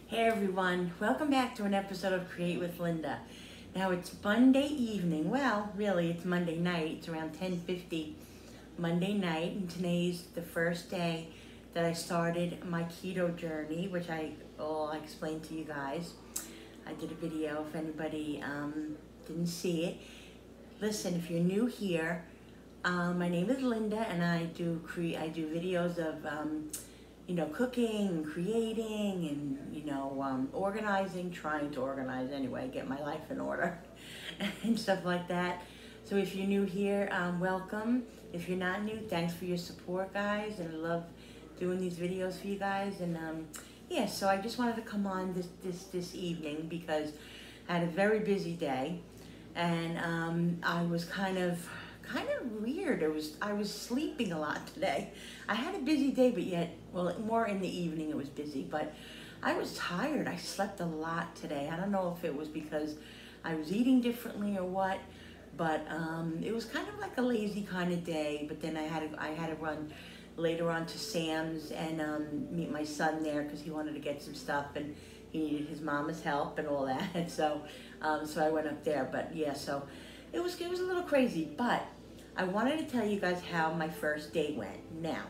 Hey everyone, welcome back to an episode of Create with Linda. Now it's Monday evening, well really it's Monday night, it's around 10:50 Monday night, and today's the first day that I started my keto journey, which I explained to you guys. I did a video if anybody didn't see it. Listen, if you're new here, my name is Linda and I do videos of cooking and creating and, organizing, trying to organize anyway, get my life in order and stuff like that. So if you're new here, welcome. If you're not new, thanks for your support, guys. And I love doing these videos for you guys. And yeah, so I just wanted to come on this evening because I had a very busy day and I was kind of weird. I was sleeping a lot today. I had a busy day, but yet, well, more in the evening it was busy, but I was tired. I slept a lot today. I don't know if it was because I was eating differently or what, but it was kind of like a lazy kind of day. But then I had to run later on to Sam's and meet my son there because he wanted to get some stuff and he needed his mama's help and all that. And so I went up there. But yeah, so it was a little crazy, but I wanted to tell you guys how my first day went. Now,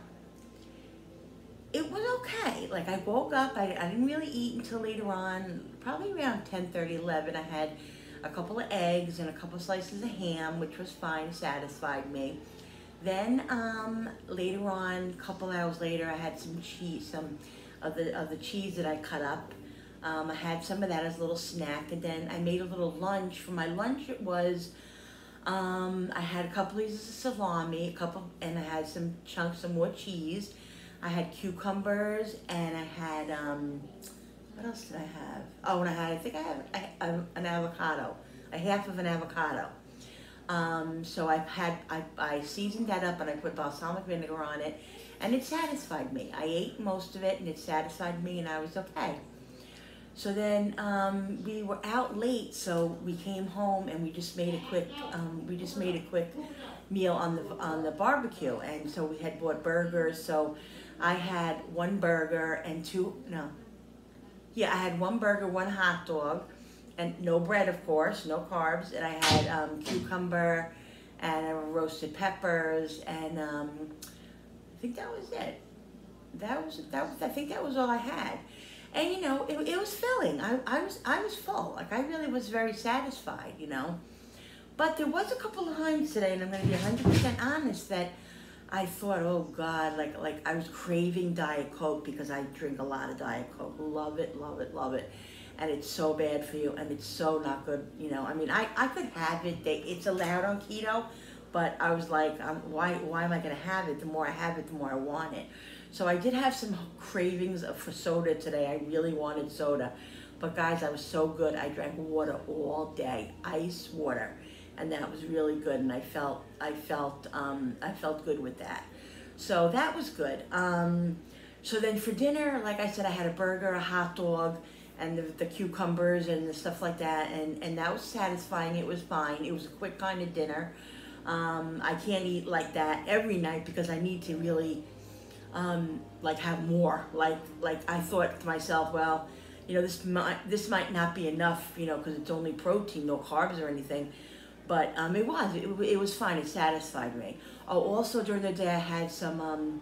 it was okay. Like, I woke up, I didn't really eat until later on, probably around 10:30, 11. I had a couple of eggs and a couple of slices of ham, which was fine, satisfied me. Then later on, a couple hours later, I had some cheese, some of the cheese that I cut up. I had some of that as a little snack, and then I made a little lunch. For my lunch, it was I had a couple pieces of salami, and I had some chunks of more cheese. I had cucumbers, and I had, what else did I have? Oh, and I think I have an avocado, a half of an avocado. So I seasoned that up and I put balsamic vinegar on it, and it satisfied me. I ate most of it and it satisfied me and I was okay. So then we were out late, so we came home and we just made a quick meal on the barbecue, and so we had bought burgers. So I had one burger and I had one burger, one hot dog, and no bread, of course, no carbs, and I had cucumber and roasted peppers, and I think that was it. I think that was all I had. And it was filling. I was full. Like, I really was very satisfied, But there was a couple of times today, and I'm going to be 100% honest, that I thought, oh God, like I was craving Diet Coke because I drink a lot of Diet Coke. Love it, love it, love it. And it's so bad for you, and it's so not good, I mean, I could have it. It's allowed on keto, but I was like, why am I going to have it? The more I have it, the more I want it. So I did have some cravings for soda today. I really wanted soda. But guys, I was so good. I drank water all day, ice water. And that was really good, and I felt good with that. So that was good. So then for dinner, like I said, I had a burger, a hot dog, and the cucumbers and the stuff like that, and that was satisfying. It was fine. It was a quick kind of dinner. I can't eat like that every night because I need to really have more. Like I thought to myself, well, this might not be enough, because it's only protein, no carbs or anything. But it was fine. It satisfied me. Oh, also during the day I had some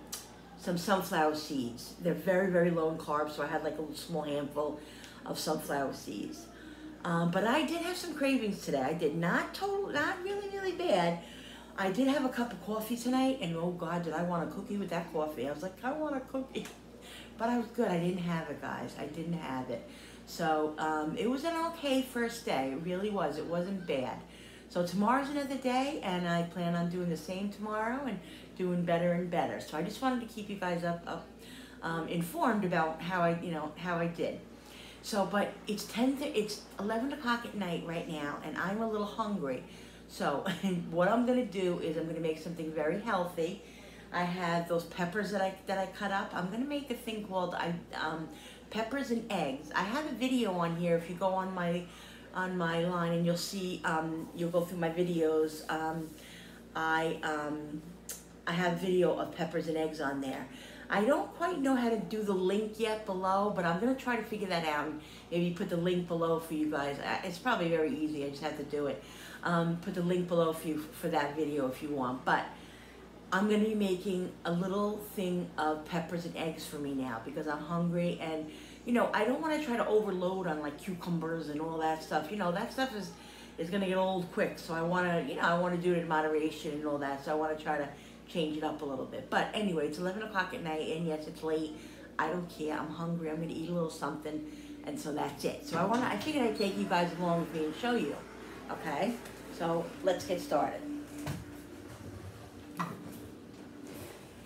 sunflower seeds. They're very, very low in carbs, so I had like a little small handful of sunflower seeds. But I did have some cravings today. I did not really, really bad. I did have a cup of coffee tonight, and oh God, did I want a cookie with that coffee. I was like, I want a cookie. But I was good. I didn't have it, guys. I didn't have it. So it was an okay first day. It really was. It wasn't bad. So tomorrow's another day, and I plan on doing the same tomorrow and doing better and better. So I just wanted to keep you guys informed about how I did. So, but it's 11 o'clock at night right now, and I'm a little hungry. So what I'm gonna do is I'm gonna make something very healthy. I have those peppers that I cut up. I'm gonna make a thing called peppers and eggs. I have a video on here. If you go on my line, and you'll see, you'll go through my videos. I have video of peppers and eggs on there. I don't quite know how to do the link yet below, but I'm gonna try to figure that out and maybe put the link below for you guys. It's probably very easy, I just have to do it. Put the link below for you for that video if you want. But I'm gonna be making a little thing of peppers and eggs for me now because I'm hungry, and you know, I don't wanna try to overload on like cucumbers and all that stuff. You know, that stuff is gonna get old quick, so I wanna, you know, I wanna do it in moderation and all that, so I wanna try to change it up a little bit. But anyway, it's 11 o'clock at night, and yes, it's late. I don't care. I'm hungry. I'm gonna eat a little something, and so that's it. So I figured I'd take you guys along with me and show you. Okay, so let's get started.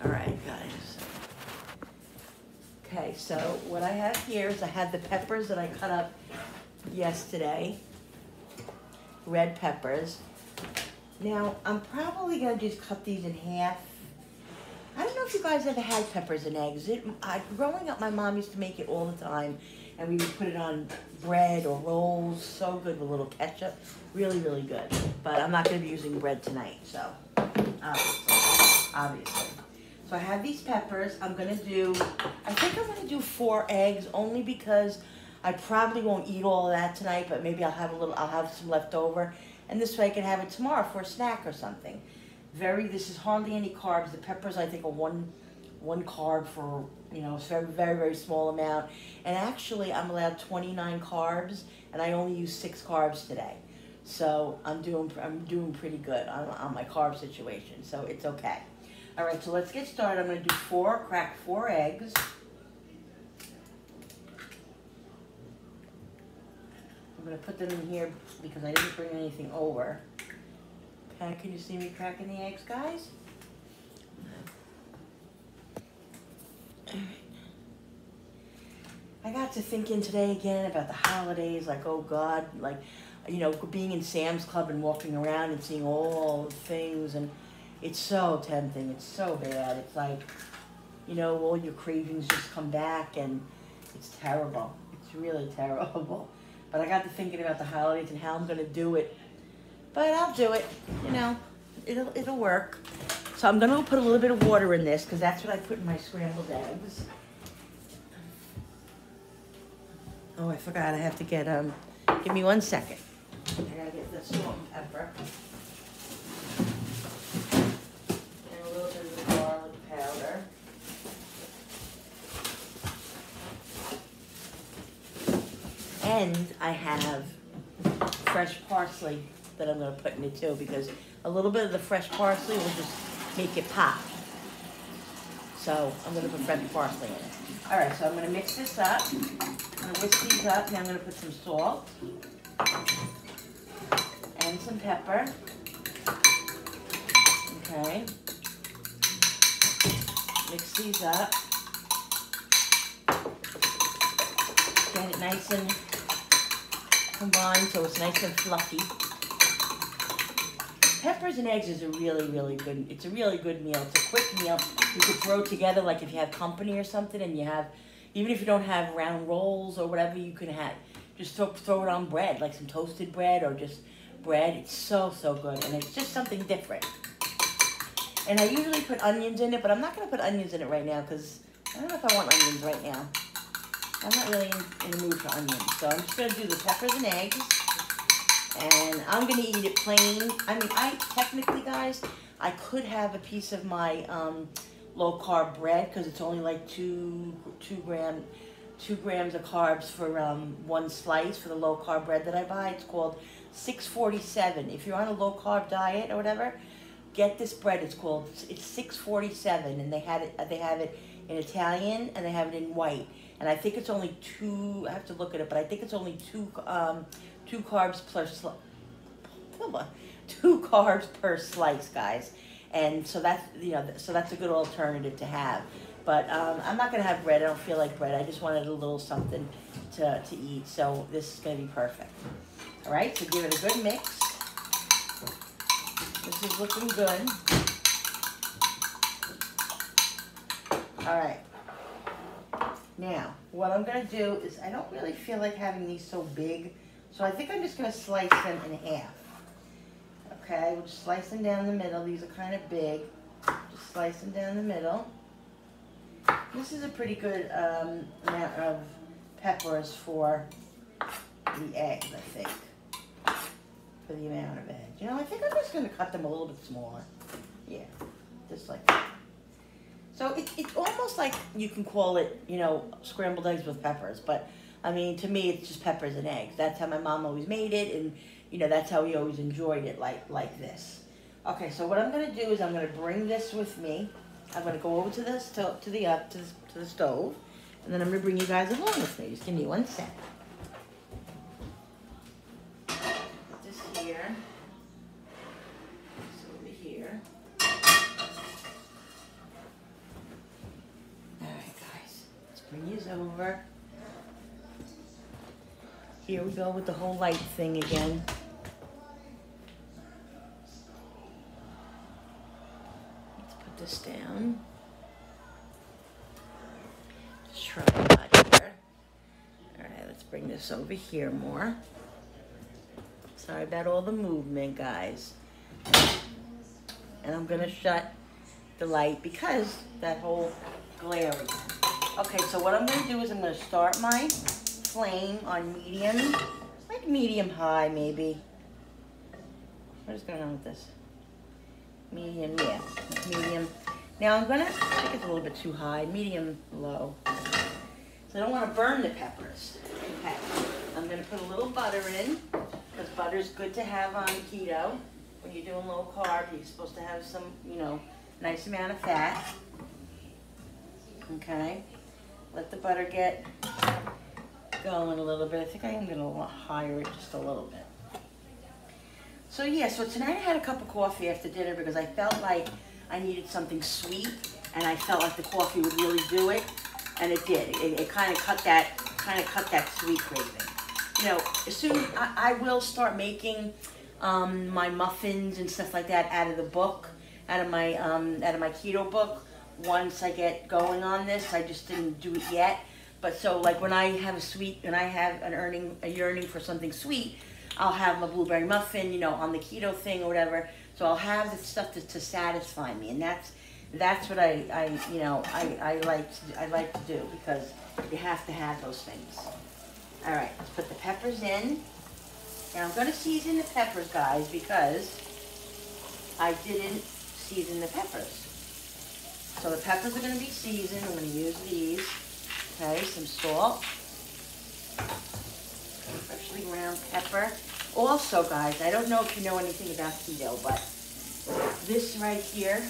All right, guys. Okay, so what I have here is I have the peppers that I cut up yesterday. Red peppers. Now, I'm probably going to just cut these in half. I don't know if you guys ever had peppers and eggs. Growing up, my mom used to make it all the time, and we would put it on bread or rolls. So good with a little ketchup. Really, really good. But I'm not going to be using bread tonight, so obviously. So I have these peppers. I think I'm going to do 4 eggs only because I probably won't eat all of that tonight, but maybe I'll have some left over. And this way I can have it tomorrow for a snack or something. This is hardly any carbs. The peppers, I think, are one carb for, you know, it's very, very, very small amount. And actually, I'm allowed 29 carbs, and I only use 6 carbs today. So I'm doing pretty good on my carb situation, so it's okay. All right, so let's get started. I'm going to crack 4 eggs. I'm going to put them in here because I didn't bring anything over. Okay, can you see me cracking the eggs, guys? I got to thinking today again about the holidays, like, oh God, like, you know, being in Sam's Club and walking around and seeing all the things, and it's so tempting, it's so bad. It's like, you know, all your cravings just come back, and it's terrible. It's really terrible. But I got to thinking about the holidays and how I'm going to do it. But I'll do it. You know, it'll work. So I'm going to put a little bit of water in this because that's what I put in my scrambled eggs. Oh, I forgot. I have to get, give me 1 second. I got to get the salt and pepper. And a little bit of the garlic powder. And I have fresh parsley that I'm going to put in it too, because a little bit of the fresh parsley will just make it pop. So I'm going to put fresh parsley in it. All right, so I'm going to mix this up. I'm going to whisk these up. Now I'm going to put some salt and some pepper. Okay. Mix these up. Get it nice and combined so it's nice and fluffy. Peppers and eggs is a really, really good, it's a really good meal. It's a quick meal. You could throw together, like if you have company or something and you have, even if you don't have round rolls or whatever, you can have, just throw it on bread, like some toasted bread or just bread. It's so, so good, and it's just something different. And I usually put onions in it, but I'm not going to put onions in it right now because I don't know if I want onions right now. I'm not really in the mood for onions. So I'm just going to do the peppers and eggs. And I'm going to eat it plain. I mean, technically, guys, I could have a piece of my low-carb bread because it's only like 2 grams of carbs for 1 slice for the low-carb bread that I buy. It's called 647. If you're on a low-carb diet or whatever, get this bread. It's 647, and they have it in Italian and they have it in white. And I think it's only 2. I have to look at it, but I think it's only 2 carbs per slice, guys. And so that's, you know, so that's a good alternative to have. But I'm not gonna have bread. I don't feel like bread. I just wanted a little something to eat. So this is gonna be perfect. All right. So give it a good mix. This is looking good. All right. Now, what I'm going to do is, I don't really feel like having these so big, so I think I'm just going to slice them in half. Okay, we'll just slice them down the middle. These are kind of big. Just slice them down the middle. This is a pretty good amount of peppers for the eggs, I think. For the amount of eggs. You know, I think I'm just going to cut them a little bit smaller. Yeah, just like that. So it's almost like you can call it, you know, scrambled eggs with peppers. But, I mean, to me, it's just peppers and eggs. That's how my mom always made it. And, you know, that's how we always enjoyed it, like this. Okay, so what I'm going to do is I'm going to bring this with me. I'm going to go over to the stove. And then I'm going to bring you guys along with me. Just give me 1 sec. Put this here. This over here. Alright guys, let's bring these over. Here we go with the whole light thing again. Let's put this down. Try not here. Alright, let's bring this over here more. Sorry about all the movement, guys. And I'm gonna shut the light because that whole glare again. Okay, so what I'm gonna do is I'm gonna start my flame on medium, like medium high maybe. What is going on with this? Medium, yeah, medium. Now I'm gonna, I think it's a little bit too high, medium low. So I don't want to burn the peppers. Okay, I'm gonna put a little butter in because butter's good to have on keto. When you're doing low carb, you're supposed to have some, you know, nice amount of fat. Okay, let the butter get going a little bit. I think I am gonna higher it just a little bit. So yeah, so tonight I had a cup of coffee after dinner because I felt like I needed something sweet, and I felt like the coffee would really do it, and it did. It kind of cut that sweet craving. You know, as soon I will start making my muffins and stuff like that out of the book, out of my keto book. Once I get going on this, I just didn't do it yet. But so like when I have a yearning for something sweet, I'll have my blueberry muffin, you know, on the keto thing or whatever. So I'll have the stuff to satisfy me, and that's what I like to do because you have to have those things. All right, let's put the peppers in. Now I'm going to season the peppers, guys, because I didn't season the peppers. So the peppers are going to be seasoned. I'm going to use these. Okay, some salt. Freshly ground pepper. Also, guys, I don't know if you know anything about keto, but this right here,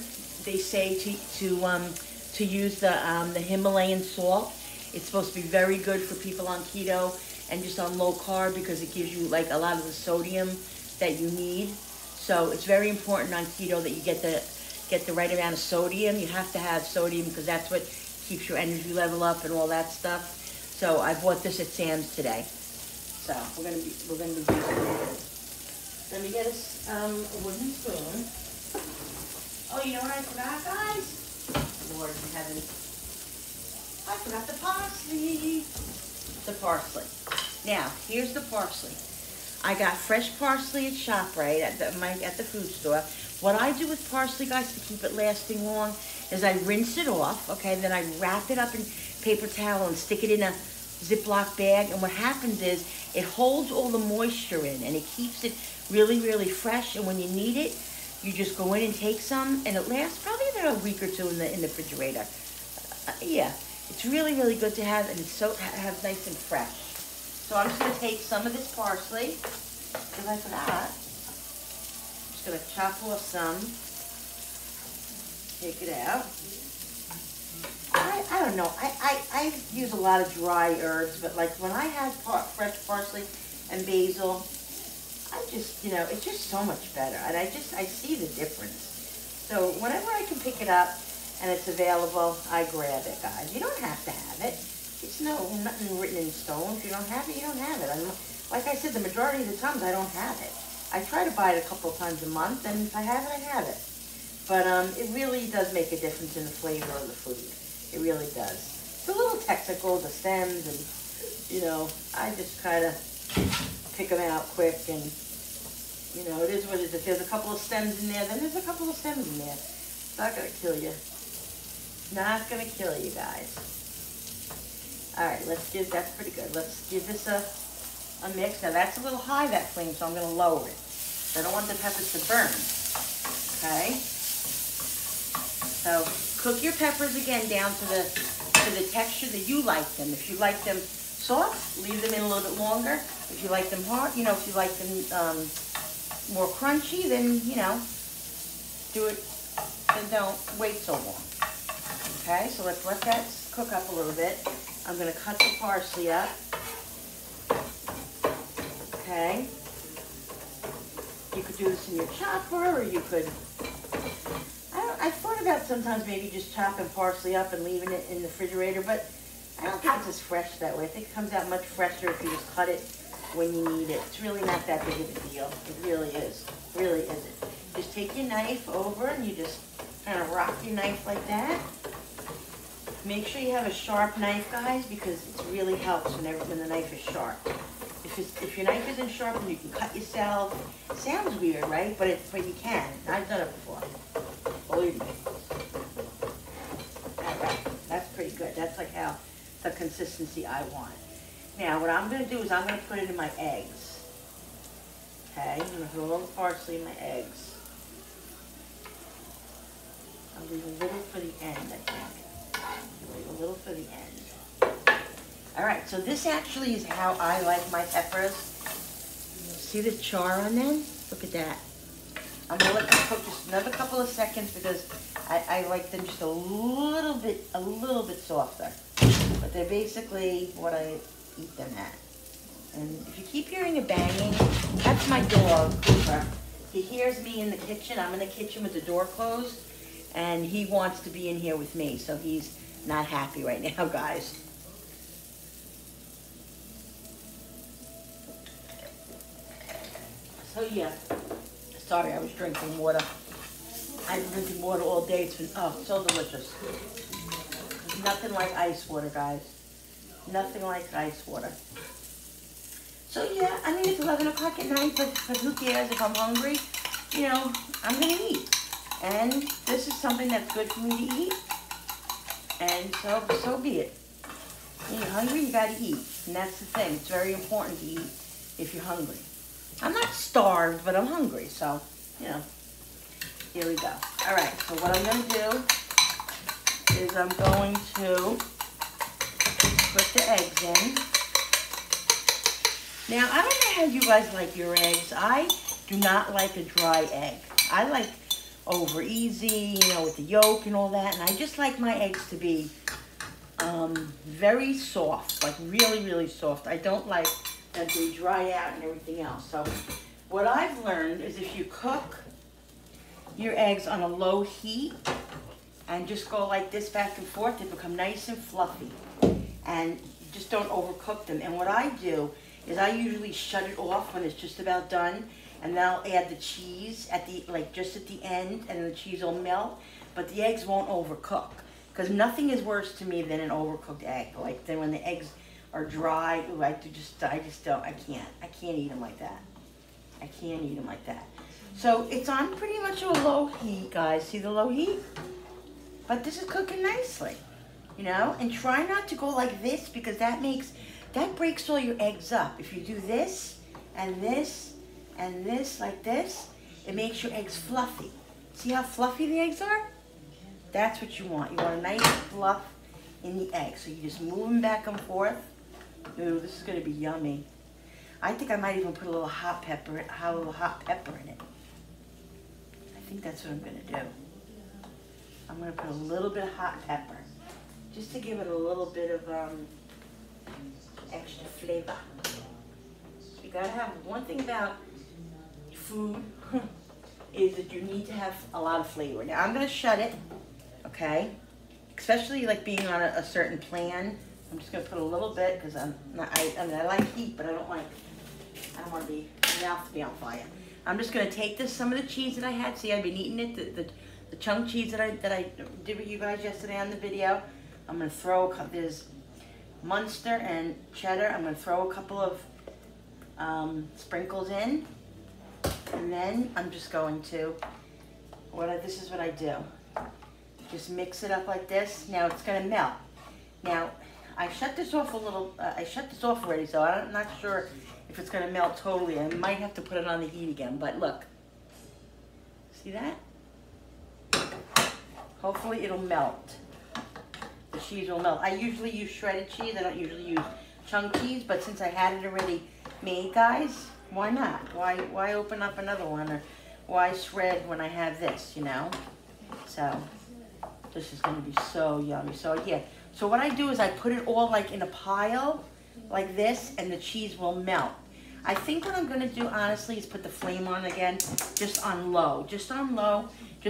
they say to use the Himalayan salt. It's supposed to be very good for people on keto and just on low carb because it gives you like a lot of the sodium that you need. So it's very important on keto that you get the right amount of sodium. You have to have sodium because that's what keeps your energy level up and all that stuff. So I bought this at Sam's today. So we're gonna be using this. Let me get a wooden spoon. Oh, you know what I forgot, guys? Lord in heaven. I forgot the parsley. The parsley. Now, here's the parsley. I got fresh parsley at ShopRite at the food store. What I do with parsley, guys, to keep it lasting long is I rinse it off, okay? Then I wrap it up in paper towel and stick it in a Ziploc bag. And what happens is it holds all the moisture in and it keeps it really, really fresh. And when you need it, you just go in and take some, and it lasts probably about a week or two in the refrigerator. Yeah, it's really, really good to have, and it's so nice and fresh. So I'm just going to take some of this parsley, because I forgot. I'm just going to chop off some. Take it out. I don't know. I use a lot of dry herbs, but like when I have fresh parsley and basil, I just, you know, it's just so much better. And I see the difference. So whenever I can pick it up and it's available, I grab it, guys. You don't have to have it. It's nothing written in stone. If you don't have it, you don't have it. And like I said, the majority of the times I don't have it. I try to buy it a couple of times a month, and if I have it, I have it. But it really does make a difference in the flavor of the food. It really does. It's a little technical, the stems, and, you know, I just kind of pick them out quick, and, you know, it is what it is. If there's a couple of stems in there, then there's a couple of stems in there. It's not going to kill you. Not gonna kill you guys. All right, that's pretty good. Let's give this a mix. Now that's a little high, that flame, so I'm gonna lower it. I don't want the peppers to burn, okay? So cook your peppers again down to the texture that you like them. If you like them soft, leave them in a little bit longer. If you like them hard, you know, if you like them more crunchy, then, you know, do it, then don't wait so long. Okay, so let's let that cook up a little bit. I'm gonna cut the parsley up. Okay. You could do this in your chopper, or you could, I thought about sometimes maybe just chopping parsley up and leaving it in the refrigerator, but I don't think it's as fresh that way. I think it comes out much fresher if you just cut it when you need it. It's really not that big of a deal. It really is. Really isn't. Just take your knife over and you just kind of rock your knife like that. Make sure you have a sharp knife, guys, because it really helps when the knife is sharp. If your knife isn't sharp, then you can cut yourself. It sounds weird, right? But you can. I've done it before. Believe me. All right, that's pretty good. That's like how the consistency I want. Now, what I'm going to do is I'm going to put it in my eggs. Okay, I'm going to put a little parsley in my eggs. I'll leave a little for the end, I think. Leave a little for the end. All right, so this actually is how I like my peppers. See the char on them? Look at that. I'm gonna let them cook just another couple of seconds because I like them just a little bit softer. But they're basically what I eat them at. And if you keep hearing a banging, that's my dog, Cooper. He hears me in the kitchen. I'm in the kitchen with the door closed, and he wants to be in here with me, so he's not happy right now, guys. So yeah, sorry, I was drinking water. I've been drinking water all day. It's been, oh, so delicious. Nothing like ice water, guys. Nothing like ice water. So yeah, I mean, it's 11 o'clock at night, but who cares if I'm hungry? You know, I'm gonna eat. And this is something that's good for me to eat. And so be it. When you're hungry, you gotta eat. And that's the thing. It's very important to eat if you're hungry. I'm not starved, but I'm hungry, so, you know, here we go. All right, so what I'm going to do is I'm going to put the eggs in. Now, I don't know how you guys like your eggs. I do not like a dry egg. I like over easy, you know, with the yolk and all that, and I just like my eggs to be very soft, like really, really soft. I don't like that they dry out and everything else. So what I've learned is if you cook your eggs on a low heat and just go like this back and forth, they become nice and fluffy. And just don't overcook them. And what I do is I usually shut it off when it's just about done, and then I'll add the cheese at the, like just at the end, and the cheese will melt, but the eggs won't overcook. Because nothing is worse to me than an overcooked egg. Like then when the eggs are dry, ooh, I can't eat them like that. I can't eat them like that. So it's on pretty much a low heat, guys. See the low heat? But this is cooking nicely, you know? And try not to go like this because that breaks all your eggs up. If you do this and this and this like this, it makes your eggs fluffy. See how fluffy the eggs are? That's what you want. You want a nice fluff in the egg. So you just move them back and forth. Ooh, this is gonna be yummy. I think I might even put a little hot pepper in it. I think that's what I'm gonna do. I'm gonna put a little bit of hot pepper, just to give it a little bit of extra flavor. You gotta have, one thing about food is that you need to have a lot of flavor. Now I'm gonna shut it, okay? Especially like being on a certain plan. I'm just gonna put a little bit because I mean I like heat, but I don't want my mouth to be on fire. I'm just gonna take some of the cheese that I had. See, I've been eating it, the chunk cheese that I did with you guys yesterday on the video. I'm gonna throw there's Munster and cheddar. I'm gonna throw a couple of sprinkles in, and then I'm just going to this is what I do. Just mix it up like this. Now it's gonna melt. Now, I shut this off a little, I shut this off already, so I'm not sure if it's gonna melt totally. I might have to put it on the heat again, but look. See that? Hopefully it'll melt. The cheese will melt. I usually use shredded cheese. I don't usually use chunk cheese, but since I had it already made, guys, why not? Why open up another one, or why shred when I have this, you know? So, this is gonna be so yummy. So yeah, so what I do is I put it all like in a pile, like this, and the cheese will melt. I think what I'm gonna do, honestly, is put the flame on again, just on low, just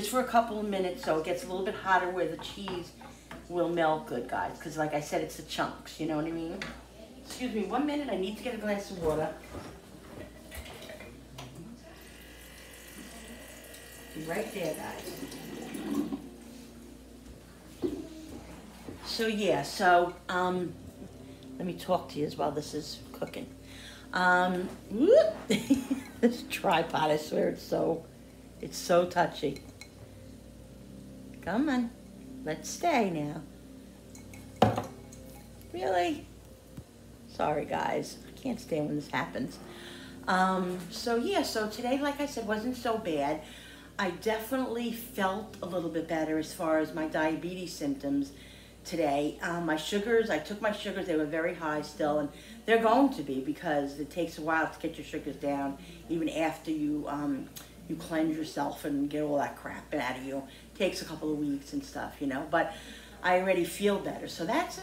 for a couple of minutes, so it gets a little bit hotter where the cheese will melt good, guys, because like I said, it's the chunks, you know what I mean? Excuse me, 1 minute, I need to get a glass of water. Be right there, guys. So yeah, so let me talk to you as while this is cooking. This tripod, I swear, it's so touchy. Come on, let's stay now. Really? Sorry, guys, I can't stand when this happens. So yeah, so today, like I said, wasn't so bad. I definitely felt a little bit better as far as my diabetes symptoms today. My sugars, I took my sugars, they were very high still, and they're going to be because it takes a while to get your sugars down, even after you cleanse yourself and get all that crap out of you. It takes a couple of weeks and stuff, you know, but I already feel better. So that's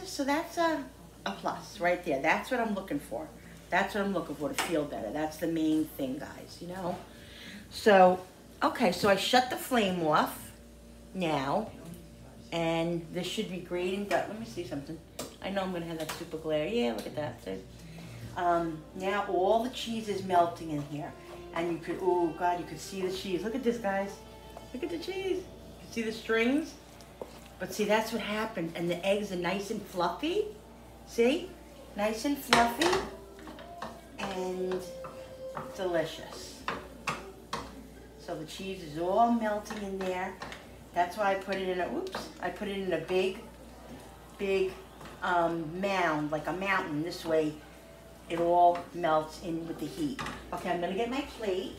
a plus right there. That's what I'm looking for. That's what I'm looking for, to feel better. That's the main thing, guys, you know. So, okay, so I shut the flame off now, and this should be grating. Let me see something. I know I'm going to have that super glare. Yeah, look at that. See? Now all the cheese is melting in here. And you could, oh God, you could see the cheese. Look at this, guys. Look at the cheese. You can see the strings? But see, that's what happened. And the eggs are nice and fluffy. See? Nice and fluffy. And delicious. So the cheese is all melting in there. That's why I put it in I put it in a big mound, like a mountain. This way it all melts in with the heat. Okay, I'm gonna get my plate.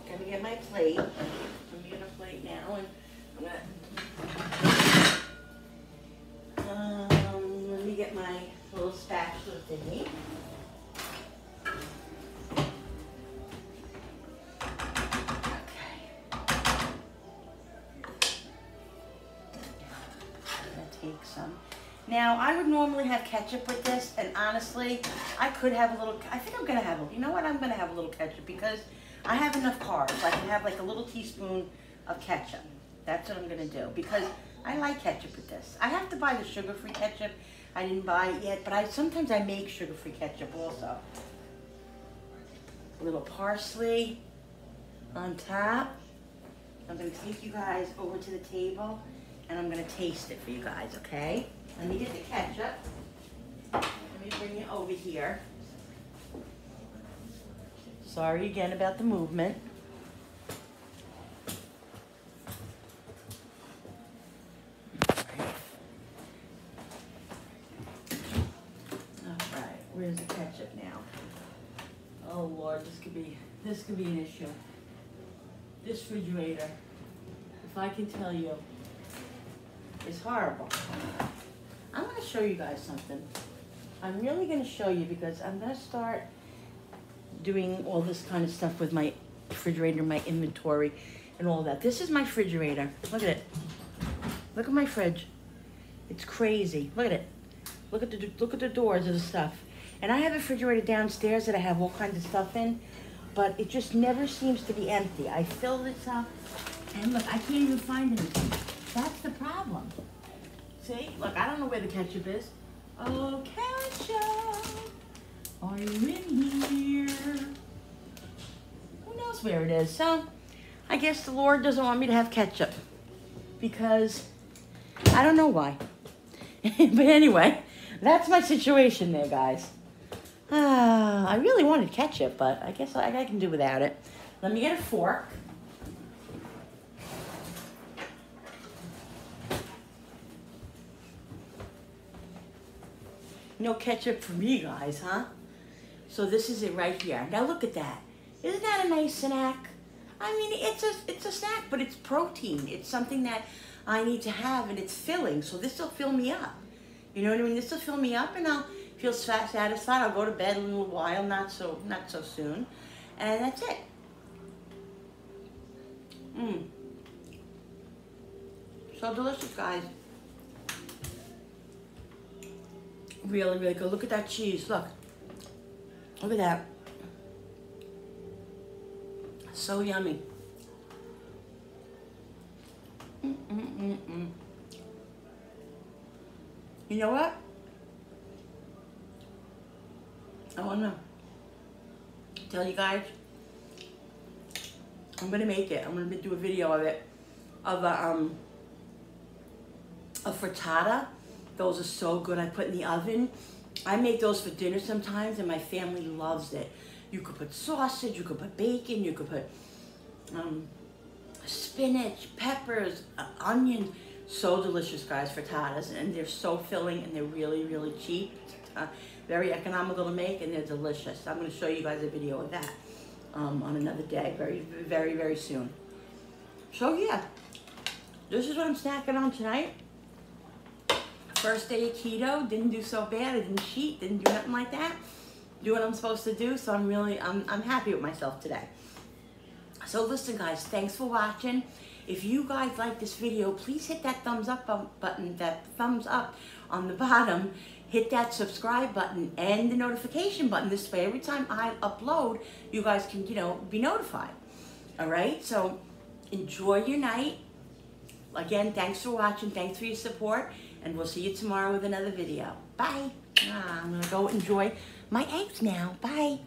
Let me get my plate. Let me get a plate now, and I'm gonna, let me get my little spatula thingy. Take some. Now, I would normally have ketchup with this, and honestly, I could have a little, I think I'm going to have, you know what, I'm going to have a little ketchup because I have enough carbs. I can have like a little teaspoon of ketchup. That's what I'm going to do because I like ketchup with this. I have to buy the sugar-free ketchup. I didn't buy it yet, but sometimes I make sugar-free ketchup also. A little parsley on top. I'm going to take you guys over to the table, and I'm going to taste it for you guys, okay? Let me get the ketchup. Let me bring it over here. Sorry again about the movement. All right, where's the ketchup now? Oh Lord, this could be an issue. This refrigerator, if I can tell you, is horrible. I'm going to show you guys something. I'm really going to show you because I'm going to start doing all this kind of stuff with my refrigerator, my inventory, and all that. This is my refrigerator. Look at it. Look at my fridge. It's crazy. Look at it. Look at the doors of the stuff. And I have a refrigerator downstairs that I have all kinds of stuff in, but it just never seems to be empty. I fill this up, and look, I can't even find anything. That's the problem. See? Look, I don't know where the ketchup is. Oh, ketchup! Are you in here? Who knows where it is? So, I guess the Lord doesn't want me to have ketchup. Because, I don't know why. But anyway, that's my situation there, guys. I really wanted ketchup, but I guess I can do without it. Let me get a fork. No ketchup for me, guys, huh? So this is it right here. Now look at that. Isn't that a nice snack? I mean, it's a snack, but it's protein. It's something that I need to have, and it's filling. So this will fill me up. You know what I mean? This will fill me up, and I'll feel satisfied. I'll go to bed in a little while, not so soon, and that's it. So delicious, guys. Really, really good. Look at that cheese. Look at that. So yummy. You know what? I want to tell you guys, I'm going to make it. I'm going to do a video of it, of a frittata. Those are so good. I put in the oven. I make those for dinner sometimes, and my family loves it. You could put sausage, you could put bacon, you could put spinach, peppers, onions. So delicious, guys, frittatas, and they're so filling, and they're really, really cheap. Very economical to make, and they're delicious. I'm going to show you guys a video of that on another day, very, very, very soon. So yeah, this is what I'm snacking on tonight. First day of keto, didn't do so bad. I didn't cheat, didn't do nothing like that. Do what I'm supposed to do, so I'm happy with myself today. So listen, guys, thanks for watching. If you guys like this video, please hit that thumbs up button, that thumbs up on the bottom. Hit that subscribe button and the notification button. This way, every time I upload, you guys can, be notified. All right, so enjoy your night. Again, thanks for watching. Thanks for your support. And we'll see you tomorrow with another video. Bye. I'm going to go enjoy my eggs now. Bye.